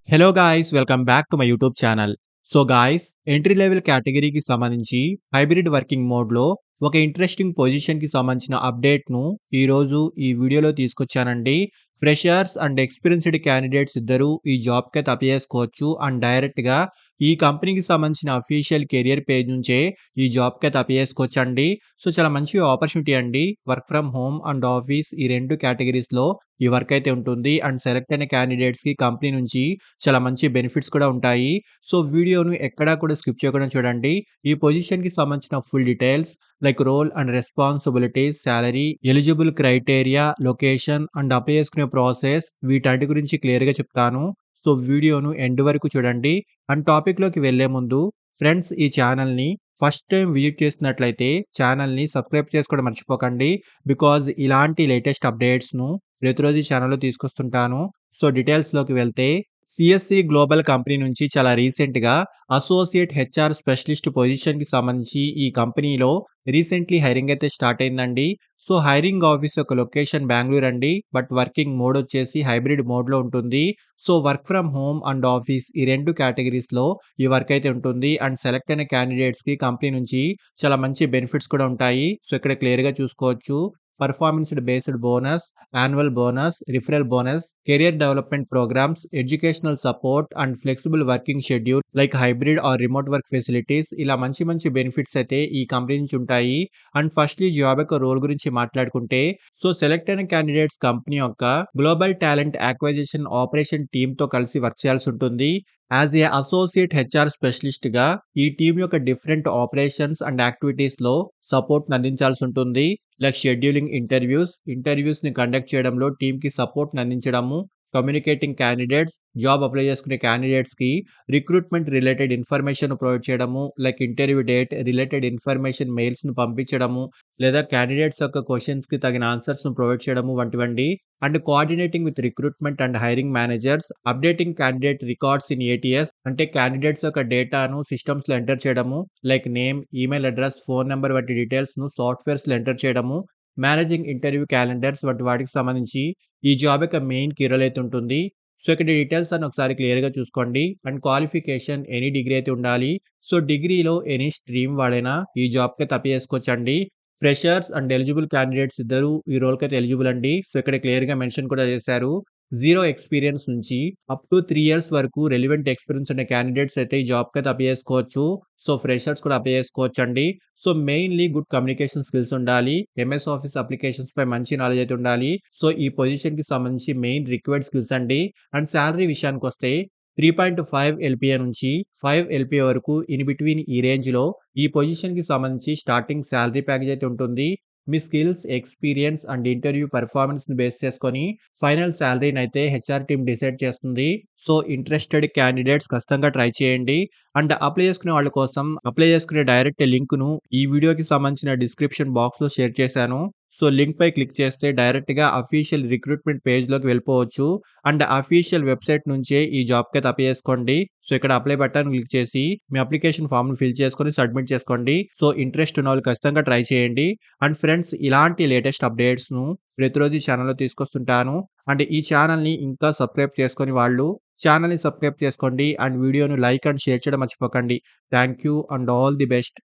Hello guys welcome back to my YouTube channel. So guys entry level కేటగిరీకి సంబంధించి hybrid working మోడ్‌లో ఒక interesting పొజిషన్‌కి సంబంధించిన అప్డేట్‌ను ఈరోజు ఈ వీడియోలో తీసుకొచ్చానండి. ఫ్రెషర్స్ అండ్ ఎక్స్‌పీరియన్స్‌డ్ క్యాండిడేట్స్ ఇద్దరూ ఈ జాబ్‌కైతే అప్లై చేసుకోవచ్చు. అండ్ డైరెక్ట్‌గా ఈ కంపెనీకి సంబంధించిన అఫీషియల్ కెరియర్ పేజ్ నుంచే ఈ జాబ్‌కైతే అప్లై చేసుకోవచ్చండి. సో చాలా మంచి ఆపర్చునిటీ అండి. Work from home and office ఈ 2 కేటగిరీస్‌లో ఈ వర్క్ అయితే ఉంటుంది. అండ్ సెలెక్ట్ అయిన క్యాండిడేట్స్‌కి కంపెనీ నుంచి చాలా మంచి బెనిఫిట్స్ కూడా ఉంటాయి. సో వీడియోను ఎక్కడా కూడా స్కిప్ చేయకుండా చూడండి. ఈ పొజిషన్‌కి సంబంధించిన full details like role and responsibilities, salary, eligible criteria, location and apply చేసుకునే ప్రాసెస్ వీటన్నిటి గురించి క్లియర్‌గా చెప్తాను. సో వీడియోను ఎండ్ వరకు చూడండి. అండ్ టాపిక్‌లోకి వెళ్ళే ముందు ఫ్రెండ్స్ ఈ ఛానల్‌ని ఫస్ట్ టైమ్ విజిట్ చేస్తున్నట్లయితే ఛానల్‌ని సబ్స్క్రైబ్ చేసుకోవడం మర్చిపోకండి. బికాజ్ ఇలాంటి లేటెస్ట్ అప్డేట్స్‌ను ప్రతిరోజు ఈ ఛానల్‌లో తీసుకొస్తుంటాను. సో డీటెయిల్స్‌లోకి వెళ్తే సీఎస్‌సి గ్లోబల్ కంపెనీ నుంచి చాలా రీసెంట్‌గా అసోసియేట్ హెచ్ఆర్ స్పెషలిస్ట్ పొజిషన్‌కి సంబంధించి ఈ కంపెనీలో రీసెంట్‌లీ హైరింగ్ అయితే స్టార్ట్ అయిందండి. సో హైరింగ్ ఆఫీస్ యొక్క లొకేషన్ బెంగుళూరు అండి. బట్ వర్కింగ్ మోడ్ వచ్చేసి హైబ్రిడ్ మోడ్‌లో ఉంటుంది. So work from home and office ఈ 2 కేటగరీస్‌లో ఈ వర్క్ అయితే ఉంటుంది. అండ్ సెలెక్ట్ అయిన క్యాండిడేట్స్‌కి కంపెనీ నుంచి చాలా మంచి బెనిఫిట్స్ కూడా ఉంటాయి. సో ఇక్కడ క్లియర్‌గా చూసుకోవచ్చు. Performance based bonus, annual bonus, referral bonus, career development programs, educational support and flexible working schedule like hybrid or remote work facilities ఇలా మంచి మంచి బెనిఫిట్స్ అయితే ఈ కంపెనీ నుంచి ఉంటాయి. అండ్ ఫస్ట్‌లీ జాబ్ యొక్క రోల్ గురించి మాట్లాడుకుంటే సో సెలెక్ట్ అయిన క్యాండిడేట్స్ కంపెనీ యొక్క గ్లోబల్ టాలెంట్ యాక్విజిషన్ ఆపరేషన్ టీమ్‌తో కలిసి వర్క్ చేయాల్సి ఉంటుంది. యాస్ ఏ అసోసియేట్ హెచ్ఆర్ స్పెషలిస్ట్‌గా ఈ టీమ్ యొక్క డిఫరెంట్ ఆపరేషన్స్ అండ్ యాక్టివిటీస్‌లో సపోర్ట్‌ని అందించాల్సి ఉంటుంది. లైక్ షెడ్యూలింగ్ ఇంటర్వ్యూస్‌ని కండక్ట్ చేయడంలో టీమ్‌కి సపోర్ట్‌ని అందించడము, కమ్యూనికేటింగ్ క్యాండిడేట్స్, జాబ్ అప్లై చేసుకునే క్యాండిడేట్స్‌కి రిక్రూట్‌మెంట్ రిలేటెడ్ ఇన్ఫర్మేషన్ ప్రొవైడ్ చేయడము, like interview date related information మెయిల్స్‌ని పంపించడము, లేదా క్యాండిడేట్స్ యొక్క క్వెషన్స్‌కి తగిన ఆన్సర్స్‌ని ప్రొవైడ్ చేయడము వంటివండి. And coordinating with recruitment and hiring managers, updating candidate records in ATS అంటే క్యాండిడేట్స్ యొక్క డేటాను సిస్టమ్స్‌లో ఎంటర్ చేయడము, like name, email address, phone number వంటి డీటెయిల్స్‌ను సాఫ్ట్‌వేర్స్‌లో ఎంటర్ చేయడము, మేనేజింగ్ ఇంటర్వ్యూ క్యాలెండర్స్ వంటి వాటికి సంబంధించి ఈ జాబ్ యొక్క మెయిన్ కీ రోల్ అయితే ఉంటుంది. సో ఇక్కడ డీటెయిల్స్ అన్ని ఒకసారి క్లియర్‌గా చూసుకోండి. అండ్ క్వాలిఫికేషన్ ఎనీ డిగ్రీ అయితే ఉండాలి. సో డిగ్రీలో ఎనీ స్ట్రీమ్ వాడైనా ఈ జాబ్‌కైతే అప్లై చేసుకోవచ్చండి. ఫ్రెషర్స్ అండ్ ఎలిజిబుల్ క్యాండిడేట్స్ ఇద్దరూ ఈ రోల్‌కైతే ఎలిజిబుల్ అండి. సో ఇక్కడ క్లియర్‌గా మెన్షన్ కూడా చేశారు. జీరో ఎక్స్‌పీరియన్స్ నుంచి అప్ టు 3 ఇయర్స్ వరకు రెలెవెంట్ ఎక్స్‌పీరియన్స్ ఉన్న క్యాండిడేట్స్ అయితే ఈ జాబ్‌కైతే అప్లై చేసుకోవచ్చు. సో ఫ్రెషర్స్ కూడా అప్లై చేసుకోవచ్చండి. So mainly good communication skills ఉండాలి. ఎంఎస్ ఆఫీస్ అప్లికేషన్స్ పై మంచి నాలెడ్జ్ అయితే ఉండాలి. సో ఈ పొజిషన్‌కి సంబంధించి మెయిన్ రిక్వైర్డ్ స్కిల్స్ అండి. అండ్ సాలరీ విషయానికొస్తే 3.5 ఎల్‌పిఏ నుంచి 5 ఎల్‌పిఏ వరకు ఇన్ బిట్వీన్ ఈ రేంజ్‌లో ఈ పొజిషన్‌కి సంబంధించి స్టార్టింగ్ సాలరీ ప్యాకేజ్ అయితే ఉంటుంది. మీ స్కిల్స్, ఎక్స్‌పీరియన్స్ అండ్ ఇంటర్వ్యూ పెర్ఫార్మన్స్‌ని బేస్ చేసుకొని ఫైనల్ సాలరీనైతే హెచ్ఆర్ టీమ్ డిసైడ్ చేస్తుంది. సో ఇంట్రెస్టెడ్ క్యాండిడేట్స్ ఖచ్చితంగా ట్రై చేయండి. అండ్ అప్లై చేసుకునే వాళ్ళ కోసం అప్లై చేసుకునే డైరెక్ట్ లింక్‌ను ఈ వీడియోకి సంబంధించిన డిస్క్రిప్షన్ బాక్స్‌లో షేర్ చేశాను. సో లింక్‌పై క్లిక్ చేస్తే డైరెక్ట్‌గా అఫీషియల్ రిక్రూట్‌మెంట్ పేజ్‌లోకి వెళ్ళిపోవచ్చు. అండ్ అఫీషియల్ వెబ్‌సైట్ నుంచే ఈ జాబ్‌కైతే అప్లై చేసుకోండి. సో ఇక్కడ అప్లై బటన్ క్లిక్ చేసి మీ అప్లికేషన్ ఫార్మ్‌ని ఫిల్ చేసుకొని సబ్మిట్ చేసుకోండి. సో ఇంట్రెస్ట్ ఉన్నోళ్ళు ఖచ్చితంగా ట్రై చేయండి. అండ్ ఫ్రెండ్స్ ఇలాంటి లేటెస్ట్ అప్డేట్స్‌ను ప్రతిరోజు ఈ ఛానెల్‌లో తీసుకొస్తుంటాను. అండ్ ఈ ఛానెల్‌ని ఇంకా సబ్స్క్రైబ్ చేసుకొని వాళ్ళు ఛానెల్‌ని సబ్స్క్రైబ్ చేసుకోండి. అండ్ వీడియోను లైక్ అండ్ షేర్ చేయడం మర్చిపోకండి. Thank you and all the best.